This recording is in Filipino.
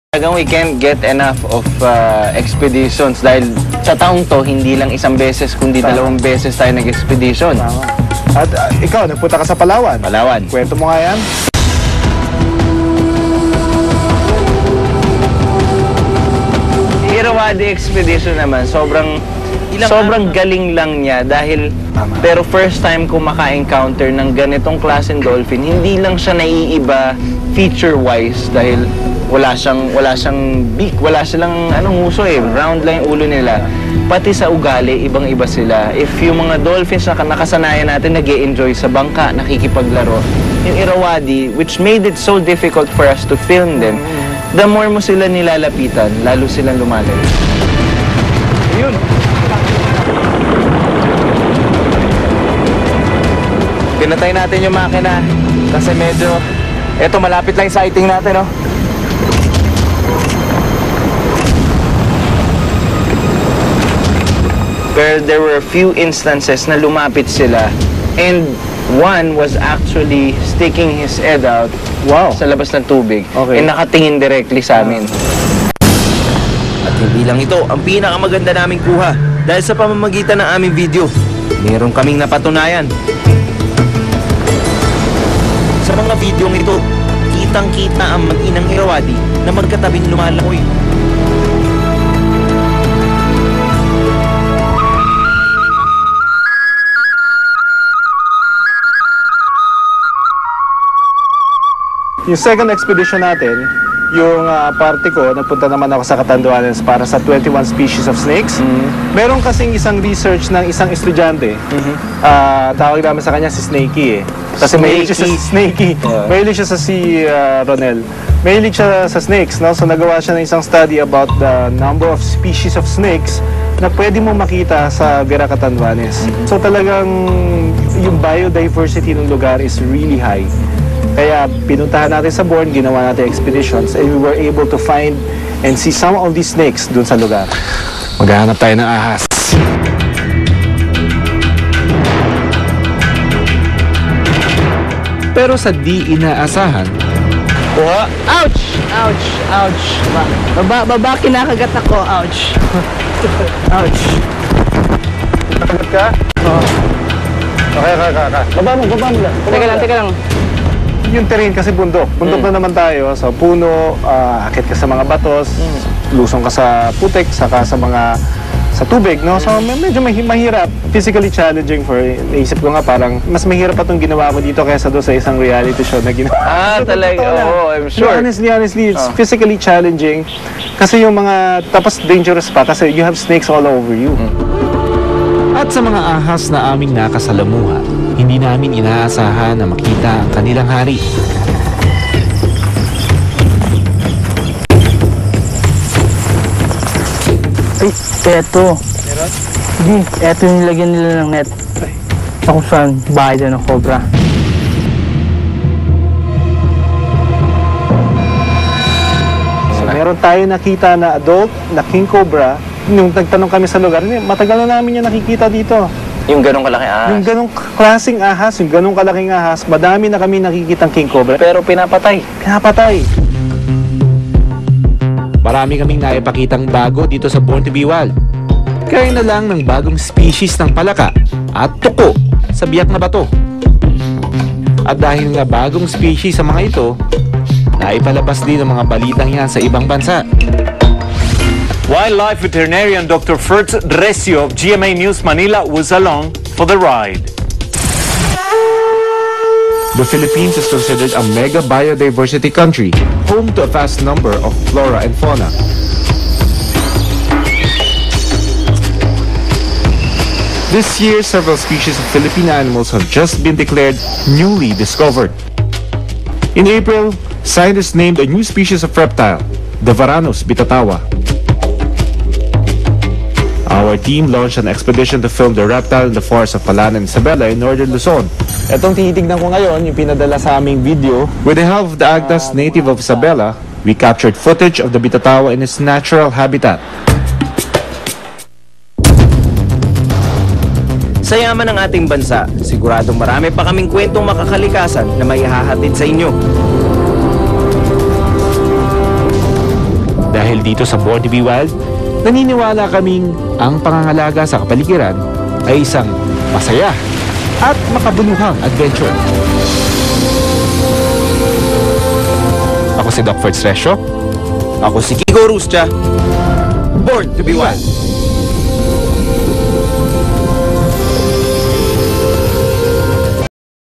Talagang we can't get enough of expeditions dahil sa taong to, hindi lang isang beses kundi dalawang beses tayo nag-expedition. Tama. At ikaw, nagpunta ka sa Palawan. Palawan. Kwento mo nga yan. Irrawaddy Expedition naman, sobrang galing lang niya dahil pero first time ko maka-encounter ng ganitong klaseng dolphin, hindi lang siya naiiba feature-wise dahil wala siyang beak, wala silang nguso round lang yung ulo nila. Pati sa ugali, ibang-iba sila. If yung mga dolphins na nakasanayan natin nag-e-enjoy sa bangka, nakikipaglaro, yung Irrawaddy, which made it so difficult for us to film them, the more mo sila nilalapitan, lalo silang lumalayo. Yun. Pinatay natin yung makina kasi medyo, eto malapit lang yung sighting natin, no? Pero there were a few instances na lumapit sila and one was actually sticking his head out sa labas ng tubig and nakatingin directly sa amin. At hindi lang ito ang pinakamaganda naming kuha dahil sa pamamagitan ng aming video, meron kaming napatunayan. Sa mga videong ito, kitang-kita ang mag-inang Irrawaddy na magkatabing lumalangoy. Yung second expedition natin, yung party ko, nagpunta naman ako sa Catanduanes para sa 21 species of snakes. Meron kasing isang research ng isang estudyante. Tawag namin sa kanya si Snakey Kasi mahilig siya sa Snakey. Mahilig siya sa si Ronel. Mahilig siya sa snakes, no? So nagawa siya ng isang study about the number of species of snakes na pwede mo makita sa Vera Catanduanes. So talagang yung biodiversity ng lugar is really high. Kaya pinuntahan natin sa Bourne, ginawa natin expeditions, and we were able to find and see some of these snakes dun sa lugar. Maghahanap tayo ng ahas. Pero sa di inaasahan, Ouch! Ouch! Ouch! Baba, kinakagat ako. Ouch! Ouch! Nakagat ka? Oo. Okay. Baba mo lang. Teka lang. Yung terrain kasi bundok. Bundok na naman tayo. So puno, akit ka sa mga batos, lusong ka sa putik, saka sa tubig, no? So medyo mahirap, physically challenging for, naisip ko nga parang mas mahirap pa itong ginawa ko dito kaysa doon sa isang reality show na ginawa. Talaga? Oo, I'm sure. No, honestly, it's physically challenging kasi yung mga, tapos dangerous pa kasi you have snakes all over you. at sa mga ahas na aming nakasalamuha, hindi namin inaasahan na makita ang kanilang hari. Ay, eto. Meron? Hindi, eto yung nilagyan nila ng net. Sa kung saan, bahay na ng cobra. So, meron tayo nakita na adult na king cobra. Nung nagtanong kami sa lugar, matagal na namin yung nakikita dito. Yung ganong kalaki ahas. Yung ganong klaseng ahas, yung ganong kalaking ahas, madami na kami nakikitang king cobra. Pero pinapatay. Pinapatay. Marami kaming naipakitang bago dito sa Born to be Wild. Kaya na lang ng bagong species ng palaka at tuko sa biyak na bato. At dahil nga bagong species sa mga ito, naipalabas din ang mga balitang yan sa ibang bansa. Wildlife veterinarian Dr. Fritz Recio of GMA News Manila was along for the ride. The Philippines is considered a mega biodiversity country, home to a vast number of flora and fauna. This year, several species of Philippine animals have just been declared newly discovered. In April, scientists named a new species of reptile, the Varanus bitatawa. Our team launched an expedition to film the reptile in the forests of Palan and Isabela in northern Luzon. Itong tinitignan ko ngayon, yung pinadala sa aming video. With the help of the Agdas native of Isabela, we captured footage of the bitatawa in its natural habitat. Sa yaman ng ating bansa, siguradong marami pa kaming kwentong makakalikasan na may ihahatid sa inyo. Dahil dito sa Born to be Wild, naniniwala kaming ang pangangalaga sa kapaligiran ay isang masaya at makabuluhang adventure. Ako si Doc Fertz Resio. Ako si Kiko Ruscha. Born to be Wild.